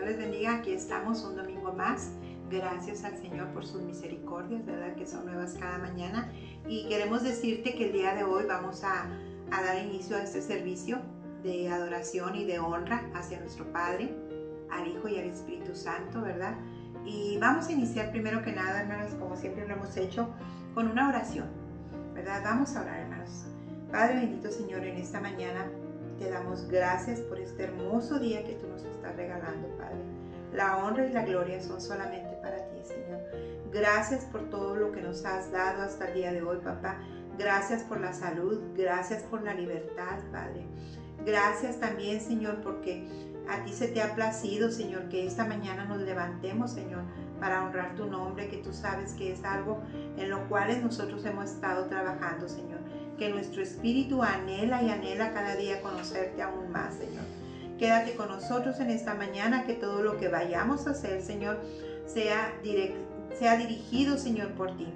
les bendiga. Aquí estamos un domingo más. Gracias al Señor por sus misericordias, ¿verdad? Que son nuevas cada mañana. Y queremos decirte que el día de hoy vamos a dar inicio a este servicio de adoración y de honra hacia nuestro Padre, al Hijo y al Espíritu Santo, ¿verdad? Y vamos a iniciar primero que nada, hermanos, como siempre lo hemos hecho, con una oración, ¿verdad? Vamos a orar, hermanos. Padre bendito, Señor, en esta mañana te damos gracias por este hermoso día que tú nos estás regalando, Padre. La honra y la gloria son solamente para ti, Señor. Gracias por todo lo que nos has dado hasta el día de hoy, papá. Gracias por la salud, gracias por la libertad, Padre. Gracias también, Señor, porque a ti se te ha placido, Señor, que esta mañana nos levantemos, Señor, para honrar tu nombre, que tú sabes que es algo en lo cual nosotros hemos estado trabajando, Señor. Que nuestro espíritu anhela y anhela cada día conocerte aún más, Señor. Quédate con nosotros en esta mañana, que todo lo que vayamos a hacer, Señor, sea dirigido, Señor, por ti.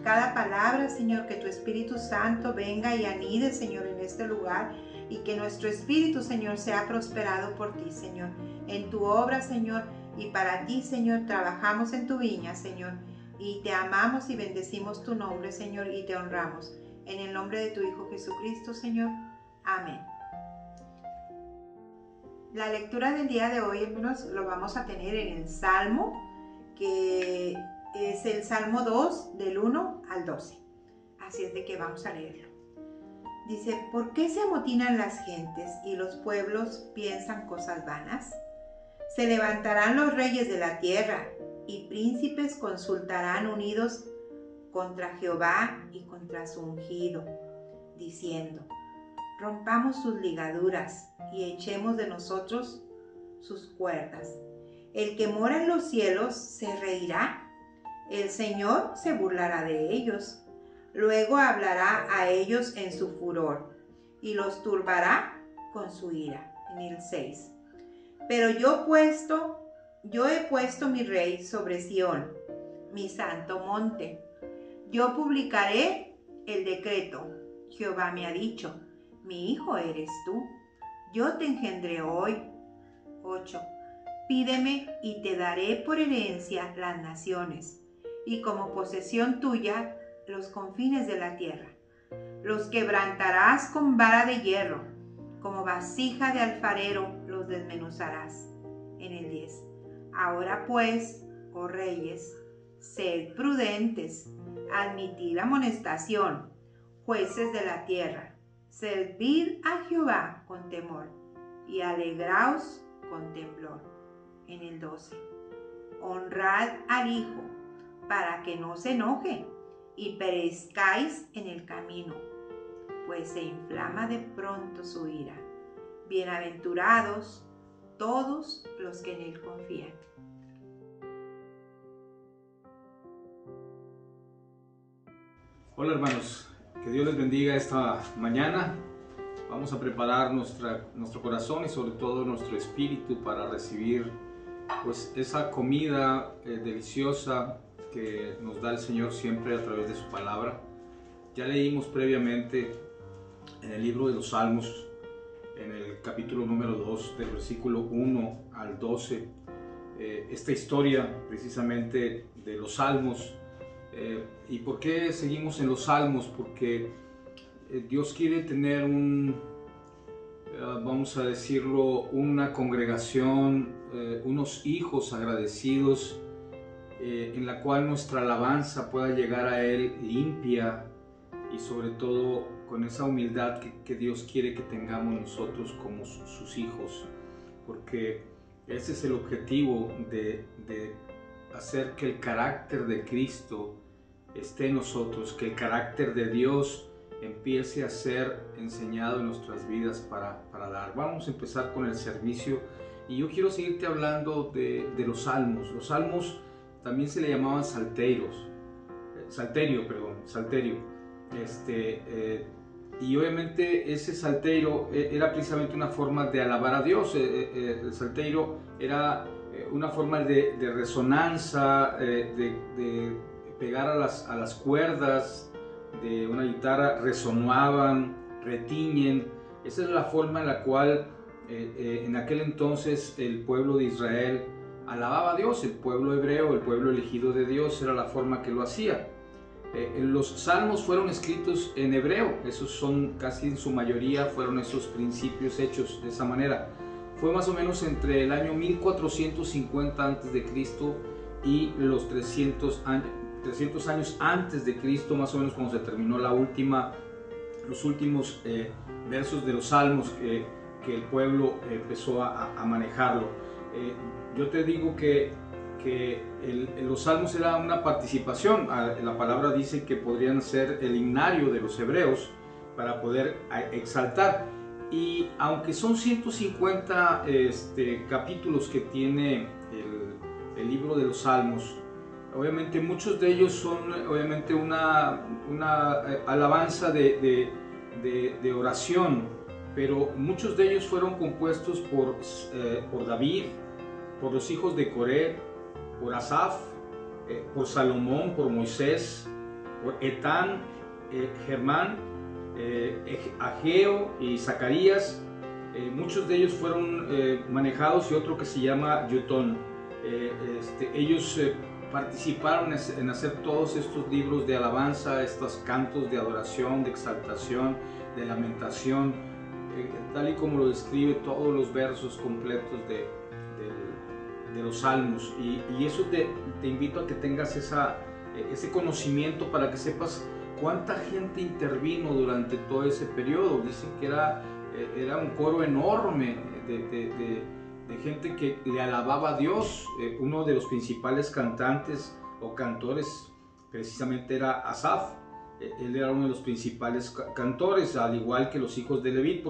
Cada palabra, Señor, que tu Espíritu Santo venga y anide, Señor, en este lugar, y que nuestro espíritu, Señor, sea prosperado por ti, Señor, en tu obra, Señor, y para ti, Señor, trabajamos en tu viña, Señor, y te amamos y bendecimos tu nombre, Señor, y te honramos. En el nombre de tu Hijo Jesucristo, Señor. Amén. La lectura del día de hoy, hermanos, lo vamos a tener en el Salmo, que es el Salmo 2, del 1 al 12. Así es de que vamos a leerlo. Dice: ¿por qué se amotinan las gentes y los pueblos piensan cosas vanas? Se levantarán los reyes de la tierra y príncipes consultarán unidos contra Jehová y contra su ungido, diciendo: rompamos sus ligaduras y echemos de nosotros sus cuerdas. El que mora en los cielos se reirá, el Señor se burlará de ellos. Luego hablará a ellos en su furor y los turbará con su ira. En el 6. Pero yo he puesto mi rey sobre Sión, mi santo monte. Yo publicaré el decreto. Jehová me ha dicho: mi hijo eres tú. Yo te engendré hoy. 8. Pídeme y te daré por herencia las naciones, y como posesión tuya los confines de la tierra. Los quebrantarás con vara de hierro, como vasija de alfarero los desmenuzarás. En el 10. Ahora pues, oh reyes, sed prudentes, admitid amonestación, jueces de la tierra, servid a Jehová con temor y alegraos con temblor. En el 12. Honrad al Hijo, para que no se enoje y perezcáis en el camino, pues se inflama de pronto su ira. Bienaventurados todos los que en él confían. Hola hermanos, que Dios les bendiga esta mañana. Vamos a preparar nuestro corazón y sobre todo nuestro espíritu para recibir pues esa comida deliciosa que nos da el Señor siempre a través de su palabra. Ya leímos previamente en el libro de los Salmos, en el capítulo número 2, del versículo 1 al 12, esta historia precisamente de los Salmos. ¿Y por qué seguimos en los Salmos? Porque Dios quiere tener vamos a decirlo, una congregación, unos hijos agradecidos, en la cual nuestra alabanza pueda llegar a Él limpia y sobre todo con esa humildad que Dios quiere que tengamos nosotros como sus hijos, porque ese es el objetivo de hacer que el carácter de Cristo esté en nosotros, que el carácter de Dios empiece a ser enseñado en nuestras vidas para dar. Vamos a empezar con el servicio y yo quiero seguirte hablando de los salmos. Los salmos también se le llamaban salterio. Y obviamente ese salterio era precisamente una forma de alabar a Dios. El salterio era una forma de resonancia, de pegar a las cuerdas de una guitarra, resonaban, retiñen. Esa es la forma en la cual en aquel entonces el pueblo de Israel alababa a Dios. El pueblo hebreo, el pueblo elegido de Dios, era la forma que lo hacía. Los salmos fueron escritos en hebreo, esos son casi en su mayoría, fueron esos principios hechos de esa manera. Fue más o menos entre el año 1450 a.C. y los 300 años antes de Cristo, más o menos cuando se terminó los últimos versos de los salmos que el pueblo empezó a manejarlo. Yo te digo que los salmos era una participación. La palabra dice que podrían ser el himnario de los hebreos para poder exaltar. Y aunque son 150 capítulos que tiene el libro de los salmos, obviamente muchos de ellos son obviamente una alabanza de oración, pero muchos de ellos fueron compuestos por David, por los hijos de Coré, por Asaf, por Salomón, por Moisés, por Etán, Germán, Ageo y Zacarías. Muchos de ellos fueron manejados, y otro que se llama Yutón. Ellos participaron en hacer todos estos libros de alabanza, estos cantos de adoración, de exaltación, de lamentación, tal y como lo describe todos los versos completos de los salmos. Y eso te invito a que tengas ese conocimiento para que sepas cuánta gente intervino durante todo ese periodo. Dicen que era un coro enorme de gente que le alababa a Dios. Uno de los principales cantantes o cantores precisamente era Asaf. Él era uno de los principales cantores, al igual que los hijos de Leví,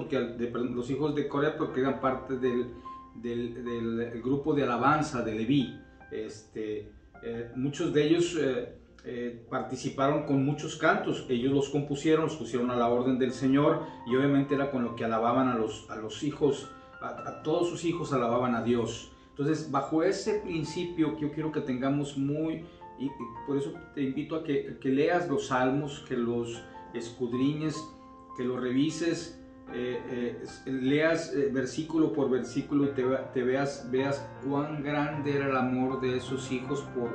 los hijos de Coré, porque eran parte del grupo de alabanza de Leví. Muchos de ellos participaron con muchos cantos. Ellos los pusieron a la orden del Señor, y obviamente era con lo que alababan a los hijos, a todos sus hijos alababan a Dios. Entonces, bajo ese principio que yo quiero que tengamos y por eso te invito a que leas los salmos, que los escudriñes, que los revises, leas versículo por versículo y veas cuán grande era el amor de esos hijos por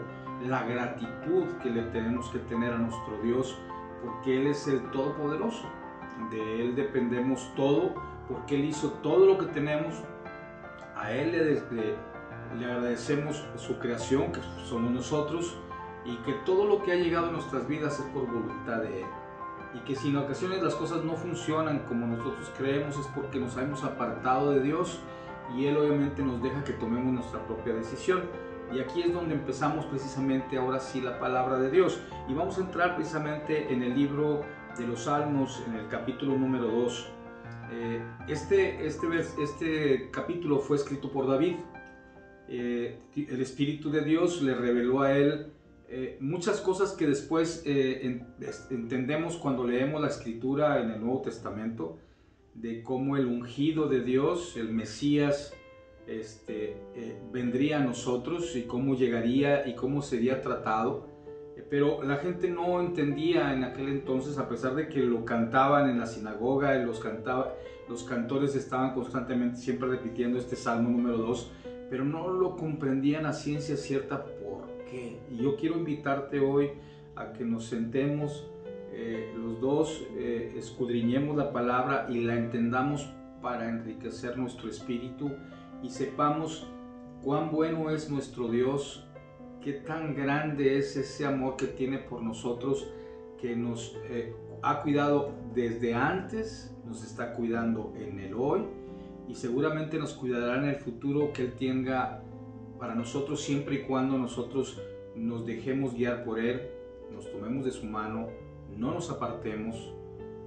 la gratitud que le tenemos que tener a nuestro Dios, porque Él es el Todopoderoso. De Él dependemos todo, porque Él hizo todo lo que tenemos. A Él le agradecemos su creación, que somos nosotros, y que todo lo que ha llegado a nuestras vidas es por voluntad de Él. Y que si en ocasiones las cosas no funcionan como nosotros creemos, es porque nos hemos apartado de Dios, y Él obviamente nos deja que tomemos nuestra propia decisión. Y aquí es donde empezamos precisamente ahora sí la palabra de Dios, y vamos a entrar precisamente en el libro de los Salmos, en el capítulo número 2. Este capítulo fue escrito por David. El Espíritu de Dios le reveló a él muchas cosas que después entendemos cuando leemos la Escritura en el Nuevo Testamento, de cómo el ungido de Dios, el Mesías, vendría a nosotros, y cómo llegaría y cómo sería tratado. Pero la gente no entendía en aquel entonces, a pesar de que lo cantaban en la sinagoga, los cantores estaban constantemente siempre repitiendo este Salmo número 2, pero no lo comprendían a ciencia cierta por qué. Y yo quiero invitarte hoy a que nos sentemos los dos, escudriñemos la palabra y la entendamos para enriquecer nuestro espíritu, y sepamos cuán bueno es nuestro Dios, qué tan grande es ese amor que tiene por nosotros, que nos ha cuidado desde antes, nos está cuidando en el hoy, y seguramente nos cuidará en el futuro que Él tenga para nosotros, siempre y cuando nosotros nos dejemos guiar por Él, nos tomemos de su mano, no nos apartemos,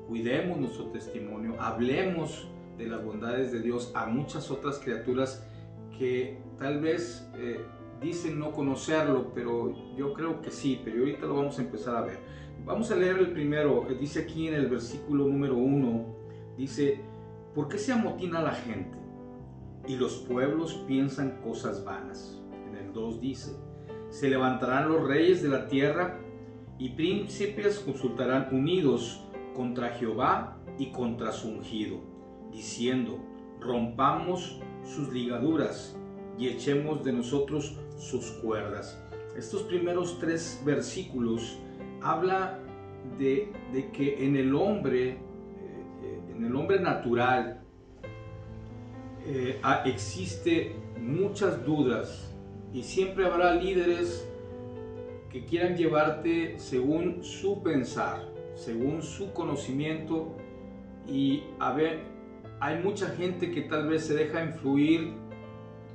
cuidemos nuestro testimonio, hablemos de las bondades de Dios a muchas otras criaturas que tal vez dicen no conocerlo, pero yo creo que sí, pero ahorita lo vamos a empezar a ver. Vamos a leer el primero. Dice aquí en el versículo número 1, dice: ¿por qué se amotina la gente y los pueblos piensan cosas vanas? En el 2 dice: se levantarán los reyes de la tierra y príncipes consultarán unidos contra Jehová y contra su ungido, diciendo: rompamos sus ligaduras, y echemos de nosotros sus cuerdas. Estos primeros 3 versículos habla de que en el hombre natural existe muchas dudas y siempre habrá líderes que quieran llevarte según su pensar, según su conocimiento, y hay mucha gente que tal vez se deja influir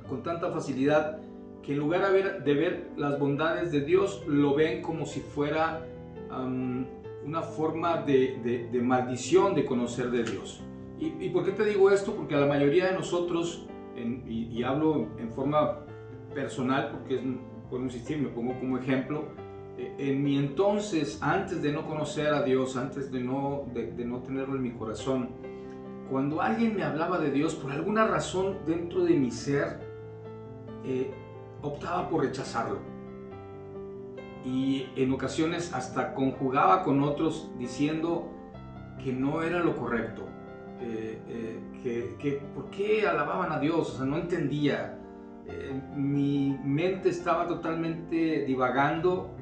con tanta facilidad que en lugar de ver las bondades de Dios, lo ven como si fuera una forma de maldición de conocer de Dios. ¿Y por qué te digo esto? Porque a la mayoría de nosotros, y hablo en forma personal, porque puedo insistir, me pongo como ejemplo, en mi entonces, antes de no conocer a Dios, antes de no tenerlo en mi corazón, cuando alguien me hablaba de Dios, por alguna razón dentro de mi ser, optaba por rechazarlo. Y en ocasiones hasta conjugaba con otros diciendo que no era lo correcto, que por qué alababan a Dios, o sea, no entendía. Mi mente estaba totalmente divagando.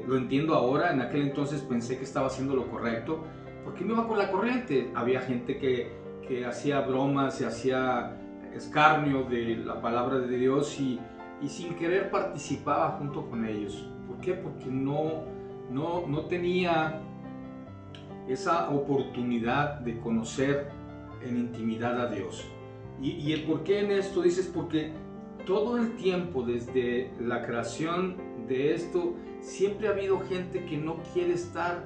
Lo entiendo ahora, en aquel entonces pensé que estaba haciendo lo correcto, porque me iba con la corriente. Había gente que hacía bromas, se hacía escarnio de la palabra de Dios y sin querer participaba junto con ellos. ¿Por qué? Porque no tenía esa oportunidad de conocer en intimidad a Dios. Y el por qué en esto dices, porque todo el tiempo desde la creación de esto siempre ha habido gente que no quiere estar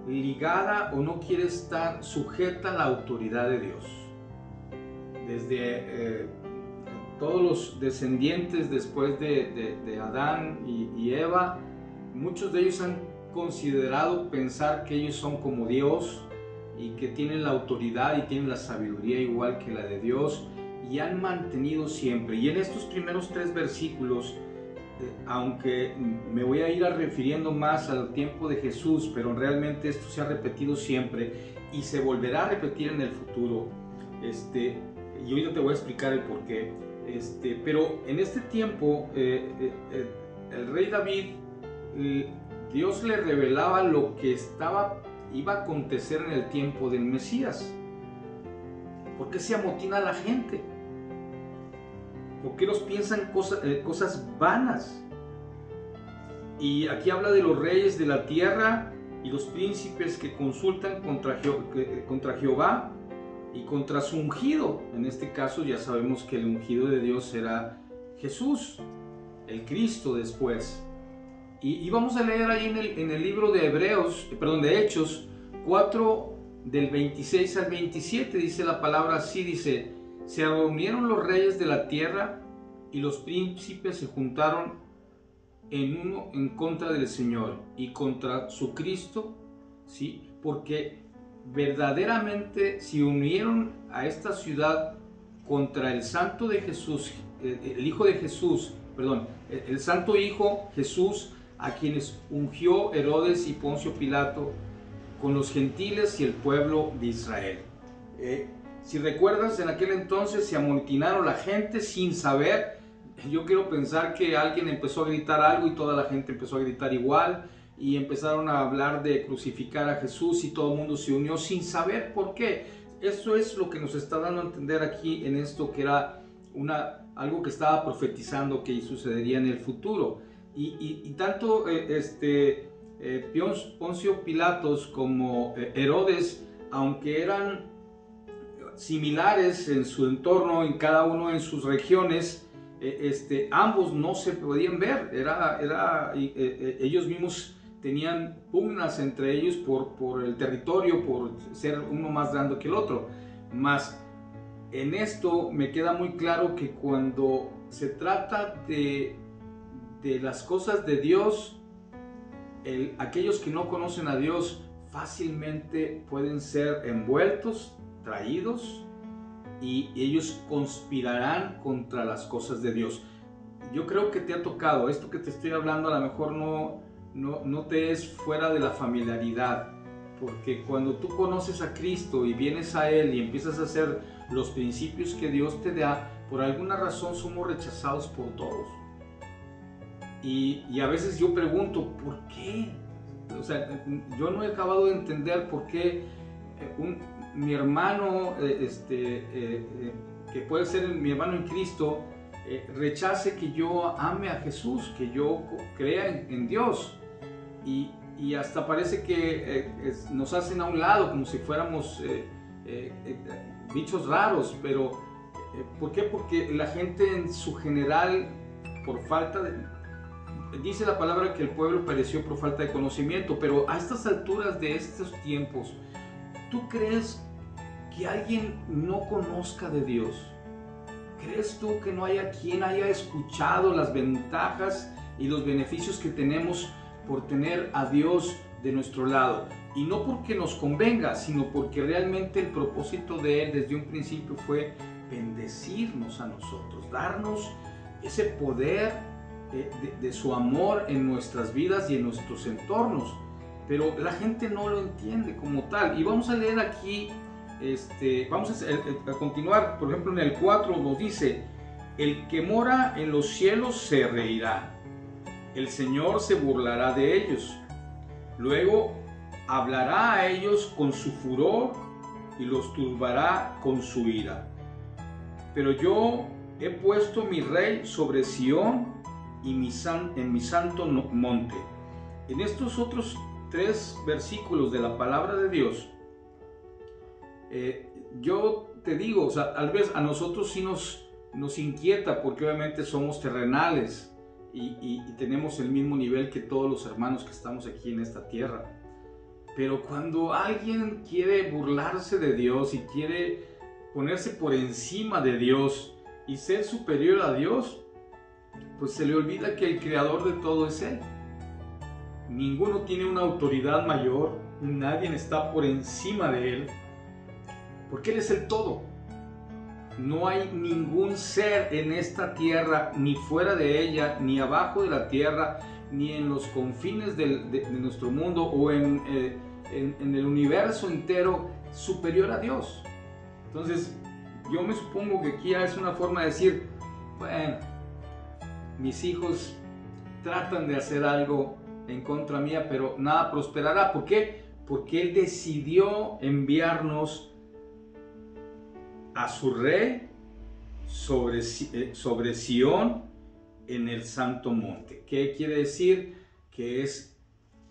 ligada o no quiere estar sujeta a la autoridad de Dios. Desde todos los descendientes después de Adán y Eva, muchos de ellos han considerado pensar que ellos son como Dios y que tienen la autoridad y tienen la sabiduría igual que la de Dios, y han mantenido siempre. Y en estos primeros 3 versículos, aunque me voy a ir refiriendo más al tiempo de Jesús, pero realmente esto se ha repetido siempre y se volverá a repetir en el futuro, y hoy te voy a explicar el porqué. Pero en este tiempo, el rey David, Dios le revelaba lo que iba a acontecer en el tiempo del Mesías. ¿Por qué se amotina la gente? ¿Por qué los piensan cosas vanas? Y aquí habla de los reyes de la tierra y los príncipes que consultan contra Jehová y contra su ungido. En este caso ya sabemos que el ungido de Dios será Jesús, el Cristo después. Y vamos a leer ahí en el libro de de Hechos 4, del 26 al 27, dice la palabra así, dice: se reunieron los reyes de la tierra y los príncipes se juntaron en uno en contra del Señor y contra su Cristo, ¿sí? Porque verdaderamente se unieron a esta ciudad contra el santo de Jesús, el Hijo de Jesús, perdón, el santo Hijo Jesús, a quienes ungió Herodes y Poncio Pilato, con los gentiles y el pueblo de Israel. Si recuerdas, en aquel entonces se amotinaron la gente sin saber. Yo quiero pensar que alguien empezó a gritar algo y toda la gente empezó a gritar igual, y empezaron a hablar de crucificar a Jesús y todo el mundo se unió sin saber por qué. Eso es lo que nos está dando a entender aquí en esto, que era algo que estaba profetizando que sucedería en el futuro. Y tanto Poncio Pilatos como Herodes, aunque eran similares en su entorno, en cada uno en sus regiones, ambos no se podían ver. Ellos mismos tenían pugnas entre ellos por el territorio, por ser uno más grande que el otro. Mas en esto me queda muy claro que cuando se trata de las cosas de Dios, aquellos que no conocen a Dios fácilmente pueden ser envueltos, traídos, y ellos conspirarán contra las cosas de Dios. Yo creo que te ha tocado esto que te estoy hablando, a lo mejor no te es fuera de la familiaridad, porque cuando tú conoces a Cristo y vienes a Él y empiezas a hacer los principios que Dios te da, por alguna razón somos rechazados por todos. Y a veces yo pregunto, ¿por qué? O sea, yo no he acabado de entender por qué mi hermano, que puede ser mi hermano en Cristo, rechace que yo ame a Jesús, que yo crea en Dios. Y hasta parece que nos hacen a un lado como si fuéramos bichos raros. Pero ¿por qué? Porque la gente en su general, por falta de... Dice la palabra que el pueblo pereció por falta de conocimiento, pero a estas alturas de estos tiempos, ¿tú crees que alguien no conozca de Dios? ¿Crees tú que no haya quien haya escuchado las ventajas y los beneficios que tenemos por tener a Dios de nuestro lado? Y no porque nos convenga, sino porque realmente el propósito de Él desde un principio fue bendecirnos a nosotros, darnos ese poder de su amor en nuestras vidas y en nuestros entornos. Pero la gente no lo entiende como tal. Y vamos a leer aquí, vamos a continuar, por ejemplo en el 4 nos dice: el que mora en los cielos se reirá, el Señor se burlará de ellos, luego hablará a ellos con su furor y los turbará con su ira. Pero yo he puesto mi rey sobre Sión y en mi santo monte. En estos otros 3 versículos de la palabra de Dios, yo te digo, o sea, tal vez a nosotros sí nos inquieta, porque obviamente somos terrenales y tenemos el mismo nivel que todos los hermanos que estamos aquí en esta tierra. Pero cuando alguien quiere burlarse de Dios y quiere ponerse por encima de Dios y ser superior a Dios, pues se le olvida que el creador de todo es Él. Ninguno tiene una autoridad mayor, nadie está por encima de Él, porque Él es el todo. No hay ningún ser en esta tierra, ni fuera de ella, ni abajo de la tierra, ni en los confines de nuestro mundo o en el universo entero superior a Dios. Entonces, yo me supongo que aquí es una forma de decir, bueno, mis hijos tratan de hacer algo en contra mía, pero nada prosperará. ¿Por qué? Porque Él decidió enviarnos a su rey sobre Sión en el santo monte. ¿Qué quiere decir? Que es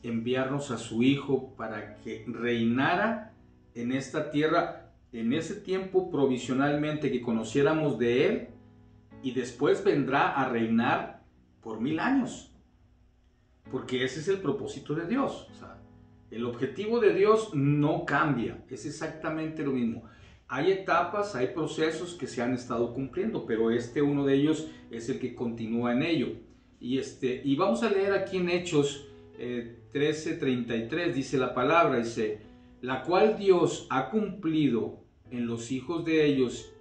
enviarnos a su Hijo para que reinara en esta tierra en ese tiempo provisionalmente, que conociéramos de Él, y después vendrá a reinar por 1000 años. Porque ese es el propósito de Dios. O sea, el objetivo de Dios no cambia, es exactamente lo mismo. Hay etapas, hay procesos que se han estado cumpliendo, pero uno de ellos es el que continúa en ello. Y vamos a leer aquí en Hechos 13:33, dice la palabra, dice: la cual Dios ha cumplido en los hijos de ellos,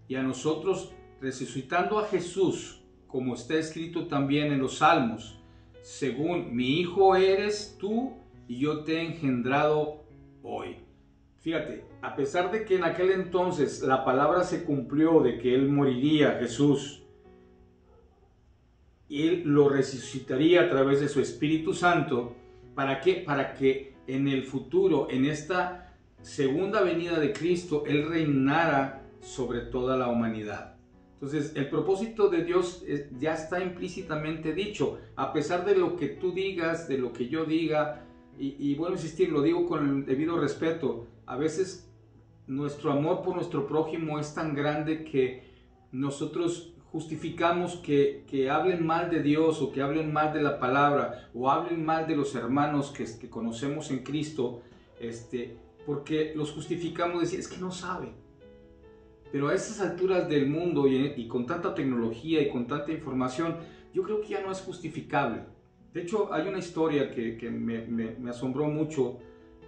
y a nosotros resucitando a Jesús, como está escrito también en los Salmos, según mi hijo eres tú y yo te he engendrado hoy. Fíjate, a pesar de que en aquel entonces la palabra se cumplió de que Él moriría, Jesús, y Él lo resucitaría a través de su Espíritu Santo. ¿Para qué? Para que en el futuro, en esta segunda venida de Cristo, Él reinara sobre toda la humanidad. Entonces, el propósito de Dios ya está implícitamente dicho, a pesar de lo que tú digas, de lo que yo diga, y vuelvo a insistir, lo digo con el debido respeto. A veces nuestro amor por nuestro prójimo es tan grande que nosotros justificamos que hablen mal de Dios, o que hablen mal de la palabra, o hablen mal de los hermanos que conocemos en Cristo, porque los justificamos, decir, es que no sabe. Pero a estas alturas del mundo y con tanta tecnología y con tanta información, yo creo que ya no es justificable. De hecho, hay una historia que me asombró mucho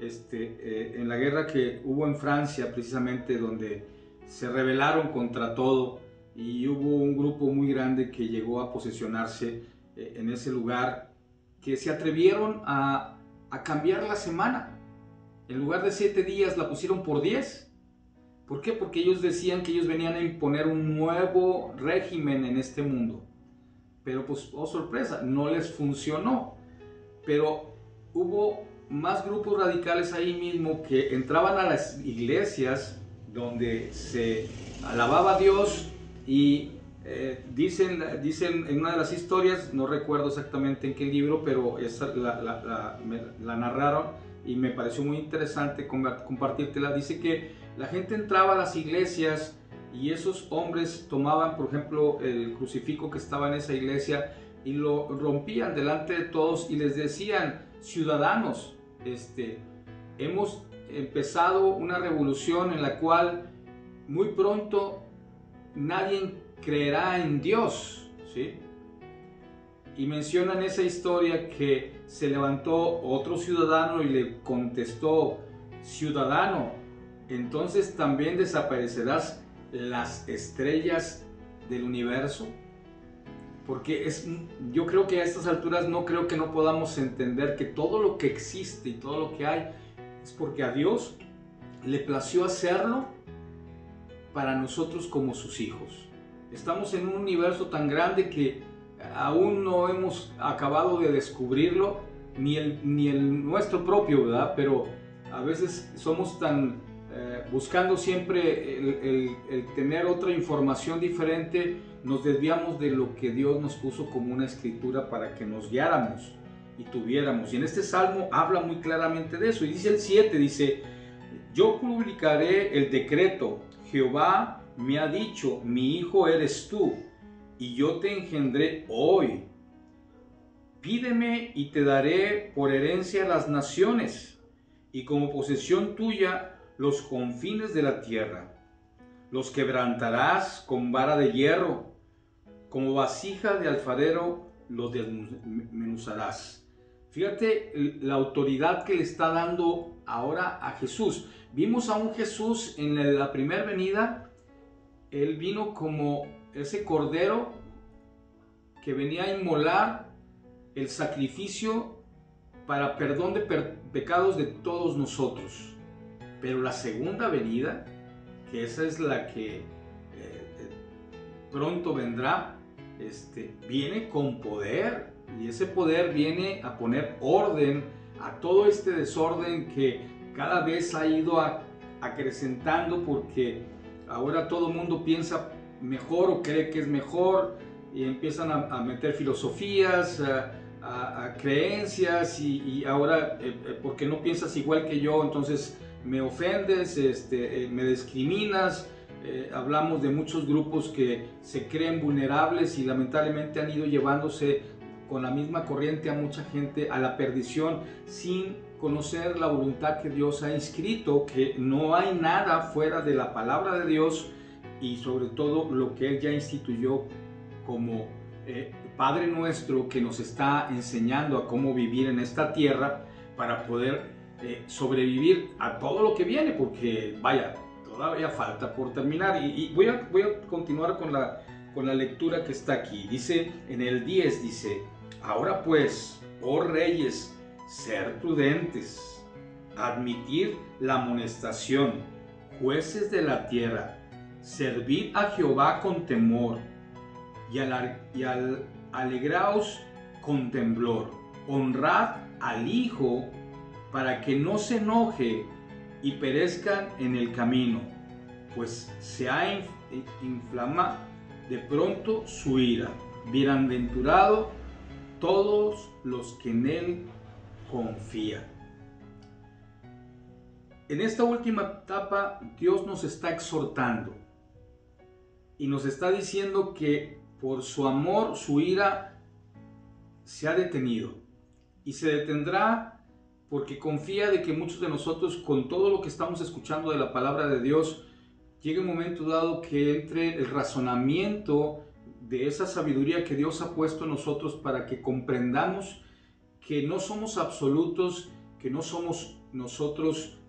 en la guerra que hubo en Francia, precisamente, donde se rebelaron contra todo y hubo un grupo muy grande que llegó a posesionarse en ese lugar, que se atrevieron a cambiar la semana. En lugar de 7 días la pusieron por 10. ¿Por qué? Porque ellos decían que ellos venían a imponer un nuevo régimen en este mundo. Pero pues, oh sorpresa, no les funcionó. Pero hubo más grupos radicales ahí mismo que entraban a las iglesias donde se alababa a Dios y dicen en una de las historias, no recuerdo exactamente en qué libro, pero esa la narraron y me pareció muy interesante compartírtela. Dice que la gente entraba a las iglesias y esos hombres tomaban, por ejemplo, el crucifijo que estaba en esa iglesia y lo rompían delante de todos y les decían: ciudadanos, hemos empezado una revolución en la cual muy pronto nadie creerá en Dios, ¿sí? Y mencionan esa historia que se levantó otro ciudadano y le contestó: ciudadano, entonces también desaparecerás las estrellas del universo. Porque yo creo que a estas alturas no creo que no podamos entender que todo lo que existe y todo lo que hay es porque a Dios le plació hacerlo para nosotros como sus hijos. Estamos en un universo tan grande que aún no hemos acabado de descubrirlo, ni el nuestro propio, ¿verdad? Pero a veces somos tan buscando siempre el tener otra información diferente, nos desviamos de lo que Dios nos puso como una escritura para que nos guiáramos y tuviéramos. Y en este salmo habla muy claramente de eso. Y dice el 7, dice: yo publicaré el decreto, Jehová me ha dicho, mi hijo eres tú, y yo te engendré hoy. Pídeme y te daré por herencia las naciones, y como posesión tuya los confines de la tierra. Los quebrantarás con vara de hierro, como vasija de alfarero los desmenuzarás. Fíjate la autoridad que le está dando ahora a Jesús. Vimos a un Jesús en la primera venida. Él vino como ese cordero que venía a inmolar el sacrificio para perdón de pecados de todos nosotros. Pero la segunda venida, que esa es la que pronto vendrá, viene con poder, y ese poder viene a poner orden a todo este desorden que cada vez ha ido acrecentando, porque ahora todo el mundo piensa mejor o cree que es mejor y empiezan a meter filosofías, a creencias y ahora porque no piensas igual que yo, entonces me ofendes, me discriminas. Hablamos de muchos grupos que se creen vulnerables y lamentablemente han ido llevándose con la misma corriente a mucha gente a la perdición sin conocer la voluntad que Dios ha inscrito, que no hay nada fuera de la palabra de Dios y sobre todo lo que Él ya instituyó como Padre nuestro, que nos está enseñando a cómo vivir en esta tierra para poder sobrevivir a todo lo que viene, porque vaya, todavía falta por terminar. Y voy a continuar con la lectura que está aquí. Dice en el 10, dice: ahora pues, oh reyes, ser prudentes, admitid la amonestación, jueces de la tierra, servid a Jehová con temor y alegraos con temblor, honrad al Hijo para que no se enoje y perezcan en el camino, pues se ha inflama de pronto su ira. Bienaventurado todos los que en Él confían. En esta última etapa, Dios nos está exhortando y nos está diciendo que por su amor, su ira se ha detenido y se detendrá porque confía de que muchos de nosotros, con todo lo que estamos escuchando de la palabra de Dios, llegue un momento dado que entre el razonamiento de esa sabiduría que Dios ha puesto en nosotros para que comprendamos que no somos absolutos, que no somos nosotros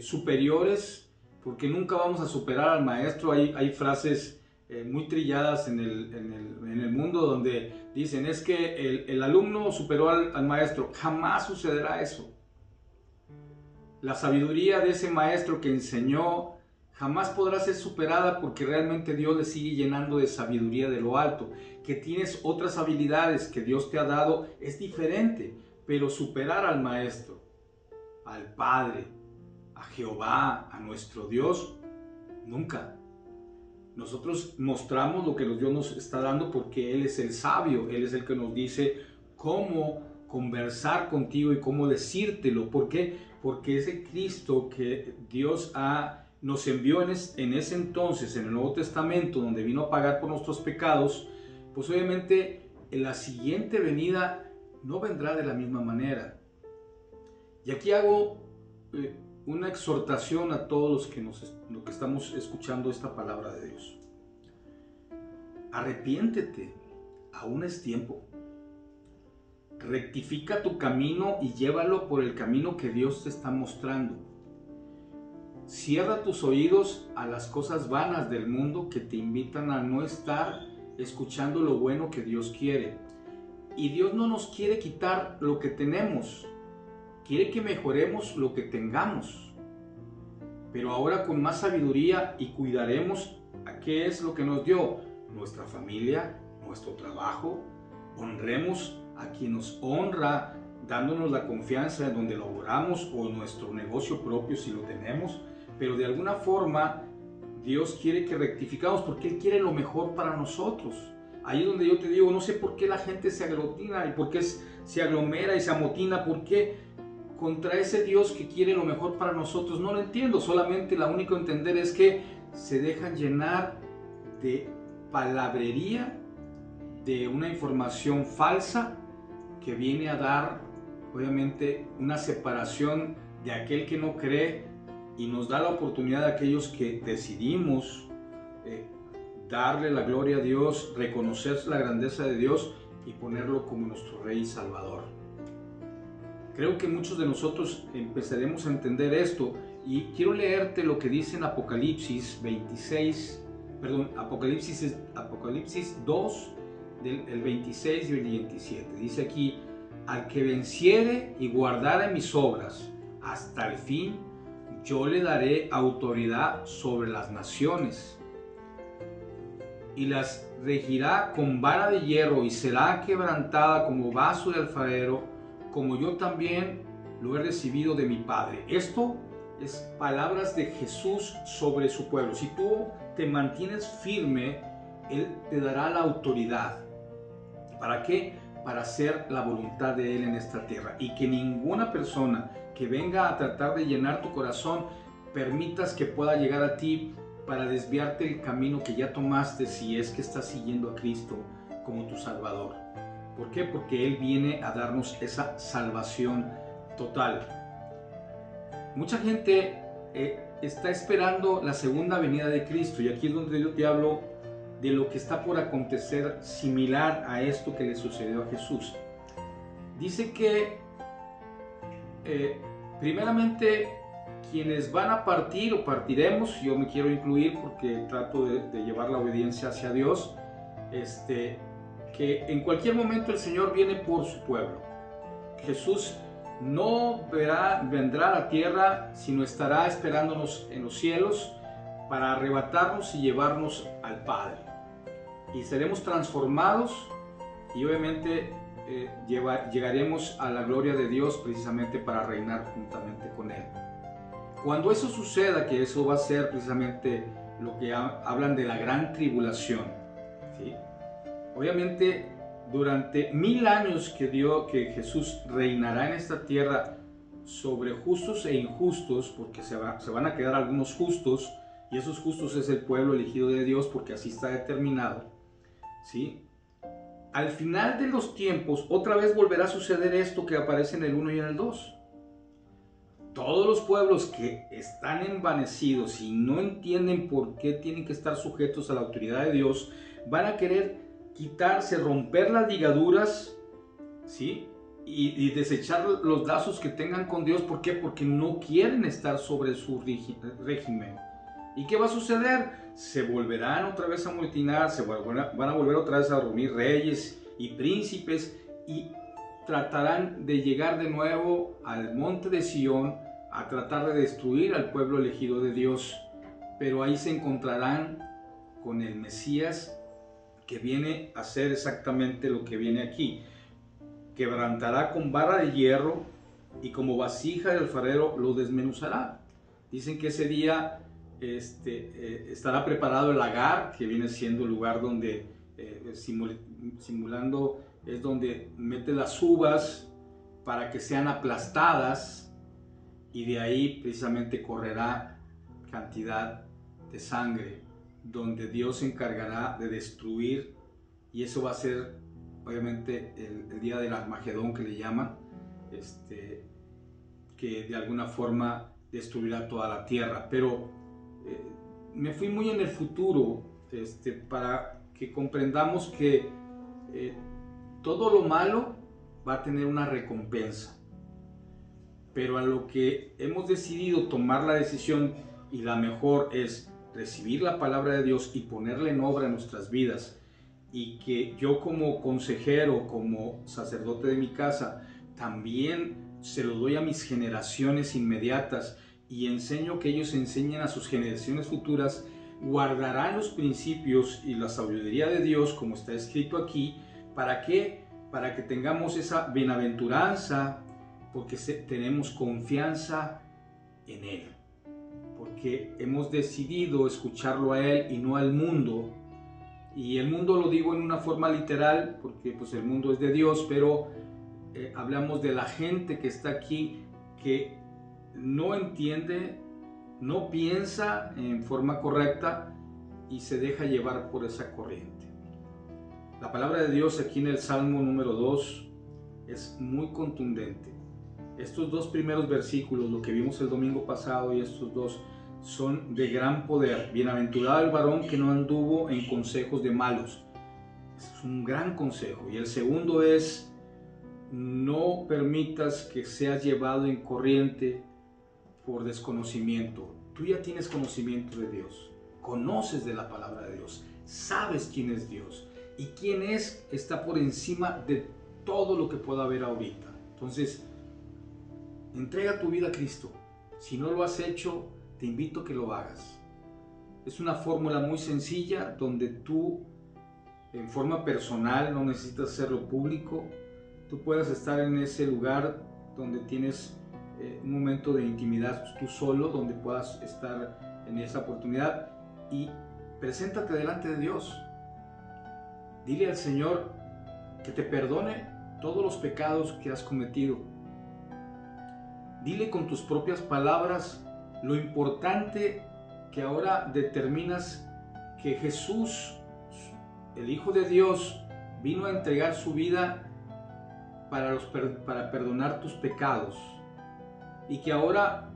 superiores, porque nunca vamos a superar al maestro. Hay frases muy trilladas en el mundo donde dicen: es que el alumno superó al maestro. Jamás sucederá eso. La sabiduría de ese maestro que enseñó jamás podrá ser superada porque realmente Dios le sigue llenando de sabiduría de lo alto. Que tienes otras habilidades que Dios te ha dado es diferente, pero superar al maestro, al Padre, a Jehová, a nuestro Dios, nunca. Nosotros mostramos lo que Dios nos está dando porque Él es el sabio, Él es el que nos dice cómo conversar contigo y cómo decírtelo. ¿Por qué? Porque ese Cristo que Dios nos envió en ese entonces, en el Nuevo Testamento, donde vino a pagar por nuestros pecados, pues obviamente en la siguiente venida no vendrá de la misma manera. Y aquí hago una exhortación a todos los que estamos escuchando esta palabra de Dios. Arrepiéntete, aún es tiempo. Rectifica tu camino y llévalo por el camino que Dios te está mostrando. Cierra tus oídos a las cosas vanas del mundo que te invitan a no estar escuchando lo bueno que Dios quiere. Y Dios no nos quiere quitar lo que tenemos, quiere que mejoremos lo que tengamos, pero ahora con más sabiduría, y cuidaremos a qué es lo que nos dio, nuestra familia, nuestro trabajo. Honremos a quien nos honra, dándonos la confianza en donde laboramos, o nuestro negocio propio si lo tenemos, pero de alguna forma Dios quiere que rectificamos porque Él quiere lo mejor para nosotros. Ahí es donde yo te digo, no sé por qué la gente se aglutina y por qué se aglomera y se amotina, por qué contra ese Dios que quiere lo mejor para nosotros. No lo entiendo, solamente la única entender es que se dejan llenar de palabrería, de una información falsa que viene a dar obviamente una separación de aquel que no cree, y nos da la oportunidad de aquellos que decidimos darle la gloria a Dios, reconocer la grandeza de Dios y ponerlo como nuestro Rey y Salvador. Creo que muchos de nosotros empezaremos a entender esto, y quiero leerte lo que dice en Apocalipsis 2, el 26 y el 27. Dice aquí: al que venciere y guardare mis obras hasta el fin, yo le daré autoridad sobre las naciones, y las regirá con vara de hierro, y será quebrantada como vaso de alfarero, como yo también lo he recibido de mi Padre. Esto es palabras de Jesús sobre su pueblo. Si tú te mantienes firme, Él te dará la autoridad. ¿Para qué? Para hacer la voluntad de Él en esta tierra, y que ninguna persona que venga a tratar de llenar tu corazón permitas que pueda llegar a ti para desviarte el camino que ya tomaste, si es que estás siguiendo a Cristo como tu Salvador. ¿Por qué? Porque Él viene a darnos esa salvación total. Mucha gente está esperando la segunda venida de Cristo, y aquí es donde yo te hablo de lo que está por acontecer similar a esto que le sucedió a Jesús. Dice que primeramente quienes van a partir o partiremos, yo me quiero incluir porque trato de llevar la obediencia hacia Dios, que en cualquier momento el Señor viene por su pueblo. Jesús no vendrá a la tierra, sino estará esperándonos en los cielos para arrebatarnos y llevarnos al Padre. Y seremos transformados, y obviamente llegaremos a la gloria de Dios precisamente para reinar juntamente con Él. Cuando eso suceda, que eso va a ser precisamente lo que hablan de la gran tribulación, ¿sí? Obviamente durante 1000 años que Jesús reinará en esta tierra sobre justos e injustos, porque se van a quedar algunos justos, y esos justos es el pueblo elegido de Dios, porque así está determinado, ¿sí? Al final de los tiempos, otra vez volverá a suceder esto que aparece en el 1 y en el 2. Todos los pueblos que están envanecidos y no entienden por qué tienen que estar sujetos a la autoridad de Dios, van a querer quitarse, romper las ligaduras, ¿sí? Y desechar los lazos que tengan con Dios. ¿Por qué? Porque no quieren estar sobre su régimen. ¿Y qué va a suceder? Se volverán otra vez a amotinar, van a volver otra vez a reunir reyes y príncipes, y tratarán de llegar de nuevo al monte de Sión, a tratar de destruir al pueblo elegido de Dios, pero ahí se encontrarán con el Mesías, que viene a hacer exactamente lo que viene aquí. Quebrantará con vara de hierro y como vasija de alfarero lo desmenuzará. Dicen que ese día estará preparado el lagar, que viene siendo el lugar donde, simulando, es donde mete las uvas para que sean aplastadas, y de ahí precisamente correrá cantidad de sangre, donde Dios se encargará de destruir, y eso va a ser obviamente el día del Armagedón, que le llaman, que de alguna forma destruirá toda la tierra. Pero me fui muy en el futuro, para que comprendamos que todo lo malo va a tener una recompensa, pero a lo que hemos decidido tomar la decisión, y la mejor es recibir la palabra de Dios y ponerla en obra en nuestras vidas, y que yo como consejero, como sacerdote de mi casa, también se lo doy a mis generaciones inmediatas y enseño que ellos enseñen a sus generaciones futuras, guardarán los principios y la sabiduría de Dios, como está escrito aquí. ¿Para qué? Para que tengamos esa bienaventuranza, porque tenemos confianza en Él, porque hemos decidido escucharlo a Él y no al mundo. Y el mundo lo digo en una forma literal, porque pues el mundo es de Dios, pero hablamos de la gente que está aquí, que no entiende, no piensa en forma correcta y se deja llevar por esa corriente. La palabra de Dios aquí en el Salmo número 2 es muy contundente. Estos dos primeros versículos, lo que vimos el domingo pasado y estos dos, son de gran poder. Bienaventurado el varón que no anduvo en consejos de malos. Es un gran consejo. Y el segundo es: no permitas que seas llevado en corriente por desconocimiento. Tú ya tienes conocimiento de Dios, conoces de la palabra de Dios, sabes quién es Dios, y quién está por encima de todo lo que pueda haber ahorita. Entonces, entrega tu vida a Cristo. Si no lo has hecho, te invito a que lo hagas. Es una fórmula muy sencilla, donde tú, en forma personal, no necesitas hacerlo público. Tú puedes estar en ese lugar donde tienes un momento de intimidad tú solo, donde puedas estar en esa oportunidad, y preséntate delante de Dios. Dile al Señor que te perdone todos los pecados que has cometido. Dile con tus propias palabras lo importante que ahora determinas que Jesús, el Hijo de Dios, vino a entregar su vida para perdonar tus pecados, y que ahora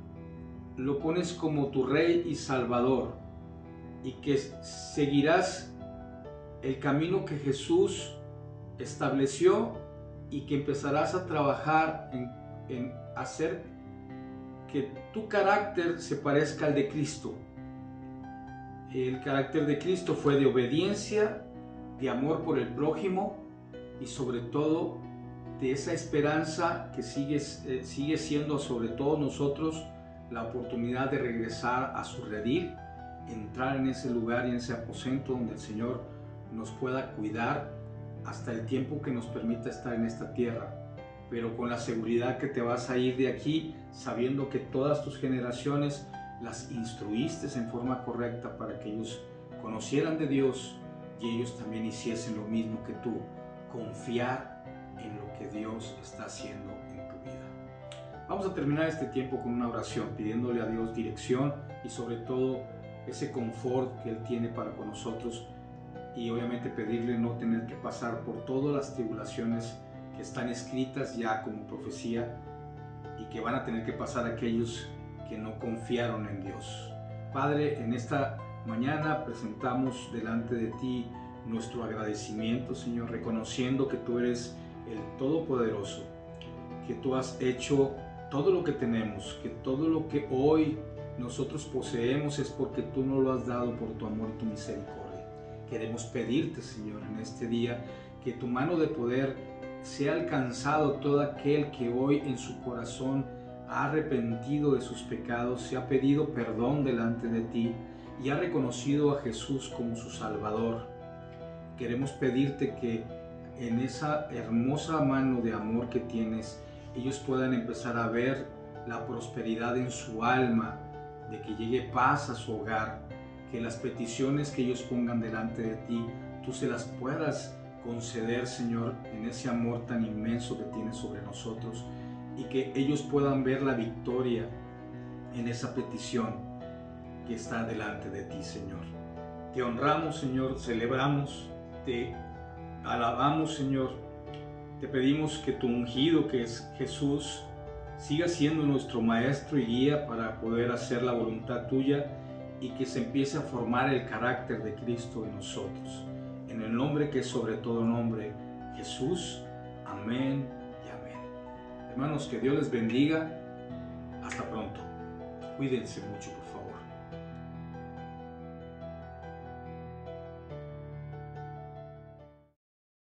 lo pones como tu Rey y Salvador, y que seguirás el camino que Jesús estableció, y que empezarás a trabajar en hacer que tu carácter se parezca al de Cristo. El carácter de Cristo fue de obediencia, de amor por el prójimo, y sobre todo de esa esperanza que sigue siendo sobre todos nosotros la oportunidad de regresar a su redil, entrar en ese lugar y en ese aposento donde el Señor nos pueda cuidar hasta el tiempo que nos permita estar en esta tierra, pero con la seguridad que te vas a ir de aquí sabiendo que todas tus generaciones las instruiste en forma correcta para que ellos conocieran de Dios y ellos también hiciesen lo mismo que tú, confiar en lo que Dios está haciendo en tu vida. Vamos a terminar este tiempo con una oración, pidiéndole a Dios dirección y sobre todo ese confort que Él tiene para con nosotros, y obviamente pedirle no tener que pasar por todas las tribulaciones que están escritas ya como profecía y que van a tener que pasar aquellos que no confiaron en Dios. Padre, en esta mañana presentamos delante de ti nuestro agradecimiento, Señor, reconociendo que tú eres el Todopoderoso, que tú has hecho todo lo que tenemos, que todo lo que hoy nosotros poseemos es porque tú nos lo has dado por tu amor y tu misericordia. Queremos pedirte, Señor, en este día, que tu mano de poder sea alcanzado todo aquel que hoy en su corazón ha arrepentido de sus pecados, se ha pedido perdón delante de ti y ha reconocido a Jesús como su Salvador. Queremos pedirte que en esa hermosa mano de amor que tienes, ellos puedan empezar a ver la prosperidad en su alma, de que llegue paz a su hogar, que las peticiones que ellos pongan delante de ti, tú se las puedas conceder, Señor, en ese amor tan inmenso que tienes sobre nosotros, y que ellos puedan ver la victoria en esa petición que está delante de ti, Señor. Te honramos, Señor, celebramos, te alabamos, Señor. Te pedimos que tu ungido, que es Jesús, siga siendo nuestro maestro y guía para poder hacer la voluntad tuya y que se empiece a formar el carácter de Cristo en nosotros. En el nombre que es sobre todo nombre, Jesús. Amén y amén. Hermanos, que Dios les bendiga. Hasta pronto. Cuídense mucho, por favor.